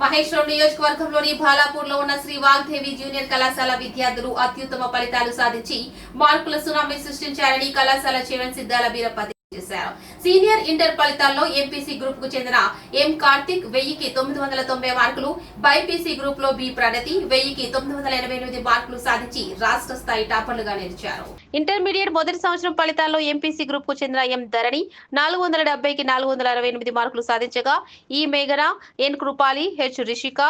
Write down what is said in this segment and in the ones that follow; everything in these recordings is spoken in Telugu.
మహేశ్వరం నియోజకవర్గంలోని భాలాపూర్లో ఉన్న శ్రీ వాగ్దేవి జూనియర్ కళాశాల విద్యార్థులు అత్యుత్తమ ఫలితాలు సాధించి మార్కుల సునామీ సృష్టించారని కళాశాల చైర్మన్ సిద్దాల బీరప్ప చేశారు. సీనియర్ ఇంటర్ ఫలితాల్లో ఎంపీసీ గ్రూప్ కు చెందిన ఎం కార్తిక్ 1000కి 990 మార్కులు, బైపీసీ గ్రూప్ లో బి ప్రణతి 1000కి 988 మార్కులు సాధించి రాష్ట్ర స్థాయి టాపర్లుగా నిలిచారు. ఇంటర్మీడియట్ మొదటి సంవత్సరం ఫలితాల్లో ఎంపీసీ గ్రూప్ కు చెందిన ఎం ధరణి 470కి 468 మార్కులు సాధించగా ఈ మేఘన, ఎన్ కృపాలి, హెచ్ రిషిక,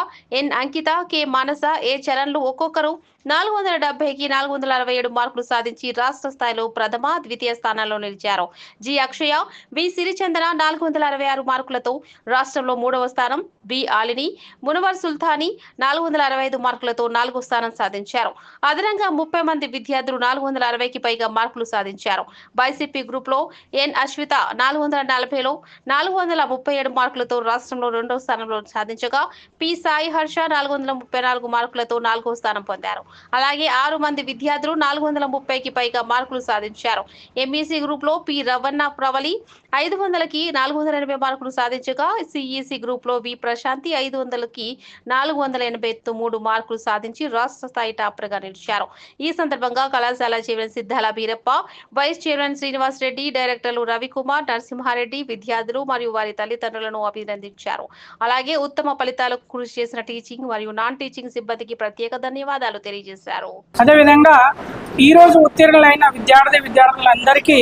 ఎన్ అంకిత, కె మానస, ఏ చరణ్లు ఒక్కొక్కరు 470కి 467 మార్కులు సాధించి రాష్ట్ర స్థాయిలో ప్రథమ, ద్వితీయ స్థానాల్లో నిలిచారు. జి అక్షయ, వి సిరిచందన 466 మార్కులతో రాష్ట్రంలో 3వ స్థానం, బి ఆలిని, మునవర్ సుల్తానీ 465 మార్కులతో 4వ స్థానం సాధించారు. అదనంగా 30 మంది విద్యార్థులు 460కి పైగా మార్కులు సాధించారు. బైసీపీ గ్రూప్ లో ఎన్ అశ్విత 440లో 437 మార్కులతో రాష్ట్రంలో 2వ స్థానంలో సాధించగా పి సాయి హర్ష 434 మార్కులతో 4వ స్థానం పొందారు. అలాగే 6 మంది విద్యార్థులు 430కి పైగా మార్కులు సాధించారు. ఎంఈసీ గ్రూప్ లో పి రవణ ప్రవలి 500కి 480 మార్కులు సాధించగా సిఈసీ గ్రూప్ లో వి ప్రశాంతి 500కి 483 మార్కులు సాధించి రాష్ట్ర స్థాయి టాపర్ గా నిలిచారు. ఈ సందర్భంగా కళాశాల chairman Siddala Beerappa, vice chairman Srinivas Reddy, డైరెక్టర్లు రవికుమార్, నరసింహారెడ్డి విద్యార్థులు మరియు వారి తల్లిదండ్రులను అభినందించారు. అలాగే ఉత్తమ ఫలితాలకు కృషి చేసిన టీచింగ్ మరియు నాన్ టీచింగ్ సిబ్బందికి ప్రత్యేక ధన్యవాదాలు తెలియజేశారు. అదేవిధంగా ఈ రోజు ఉత్తీర్ణులైన విద్యార్థులందరికీ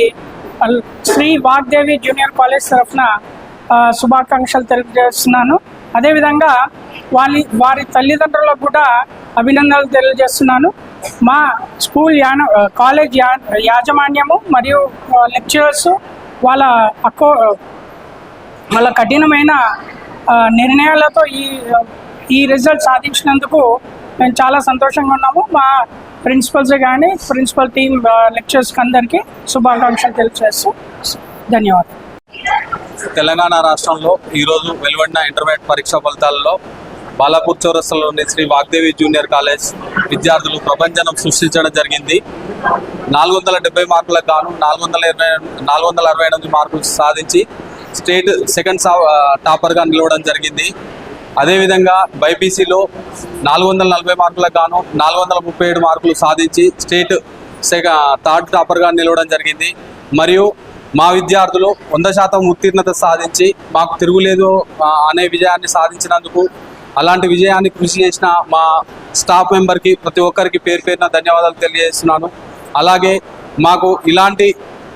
శ్రీ వాగ్దేవి జూనియర్ కాలేజ్ తరఫున శుభాకాంక్షలు తెలియజేస్తున్నాను. అదేవిధంగా వారి తల్లిదండ్రులకు కూడా అభినందనలు తెలియజేస్తున్నాను. మా స్కూల్ కాలేజ్ యాజమాన్యము మరియు లెక్చరర్స్ వాళ్ళ కఠినమైన నిర్ణయాలతో ఈ రిజల్ట్ సాధించినందుకు మేము చాలా సంతోషంగా ఉన్నాము. మా ప్రిన్సిపల్స్ కానీ ప్రిన్సిపల్ టీమ్ లెక్చరర్స్కి అందరికీ శుభాకాంక్షలు తెలియజేస్తూ ధన్యవాదాలు. తెలంగాణ రాష్ట్రంలో ఈరోజు వెలువడిన ఇంటర్మీడియట్ పరీక్షా ఫలితాలలో బాలాపూర్ చౌరస్తాలోని శ్రీ వాగ్దేవి జూనియర్ కాలేజ్ విద్యార్థులు ప్రభంజనం సృష్టించడం జరిగింది. 470 మార్కులకు గాను 468 మార్కులు సాధించి స్టేట్ సెకండ్ టాపర్గా నిలవడం జరిగింది. అదేవిధంగా బైపీసీలో 440 మార్కులకు గాను 437 మార్కులు సాధించి స్టేట్ థర్డ్ టాపర్గా నిలవడం జరిగింది. మరియు మా విద్యార్థులు 100% ఉత్తీర్ణత సాధించి మాకు తిరుగులేదు అనే విజయాన్ని సాధించినందుకు, అలాంటి విజయాన్ని కృషి చేసిన మా స్టాఫ్ మెంబర్కి ప్రతి ఒక్కరికి పేరు పేరున ధన్యవాదాలు తెలియజేస్తున్నాను. అలాగే మాకు ఇలాంటి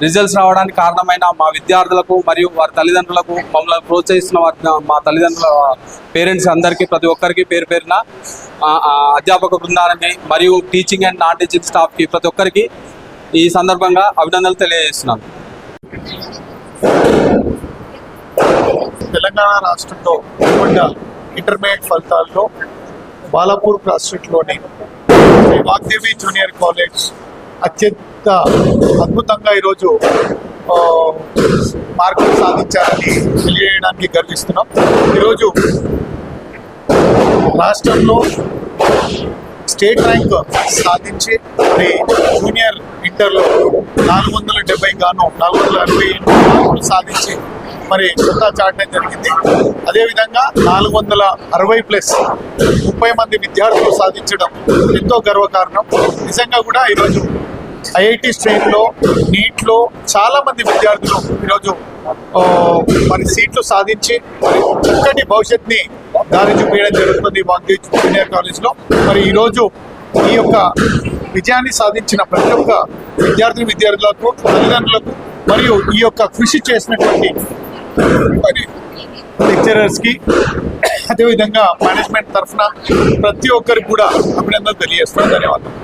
రిజల్ట్స్ రావడానికి కారణమైన మా విద్యార్థులకు మరియు వారి తల్లిదండ్రులకు, మమ్మల్ని ప్రోత్సహిస్తున్న మా తల్లిదండ్రుల పేరెంట్స్ అందరికీ ప్రతి ఒక్కరికి పేరు పేరున, అధ్యాపక బృందానికి మరియు టీచింగ్ అండ్ నాన్ టీచింగ్ స్టాఫ్కి ప్రతి ఒక్కరికి ఈ సందర్భంగా అభినందనలు తెలియజేస్తున్నాను. తెలంగాణ రాష్ట్రంలో ఇంటర్మీడియట్ ఫలితాల్లో బాలాపూర్ క్రాస్ స్ట్రీట్లోని వాగ్దేవి జూనియర్ కాలేజ్ అత్యంత అద్భుతంగా ఈరోజు మార్కులు సాధించారని తెలియజేయడానికి గర్విస్తున్నాం. ఈరోజు రాష్ట్రంలో స్టేట్ ర్యాంక్ సాధించి మరి జూనియర్ ఇంటర్లో 470 గాను 468 మార్కులు సాధించి మరి కొత్త చాటడం జరిగింది. అదేవిధంగా 460+ 30 మంది విద్యార్థులు సాధించడం ఎంతో గర్వకారణం. నిజంగా కూడా ఈరోజు ఐఐటి స్ట్రీమ్లో, నీట్లో చాలా మంది విద్యార్థులు ఈరోజు మరి సీట్లు సాధించి మరి చక్కటి భవిష్యత్తుని దారి చూపించడం జరుగుతుంది వాగ్దేవి జూనియర్ కాలేజ్లో. మరి ఈరోజు ఈ యొక్క విజయాన్ని సాధించిన ప్రతి ఒక్క విద్యార్థులకు, తల్లిదండ్రులకు మరియు ఈ యొక్క కృషి చేసినటువంటి మరి లెక్చరర్స్కి, అదేవిధంగా మేనేజ్మెంట్ తరఫున ప్రతి ఒక్కరికి కూడా అభినందనలు తెలియజేస్తున్నాను. ధన్యవాదాలు.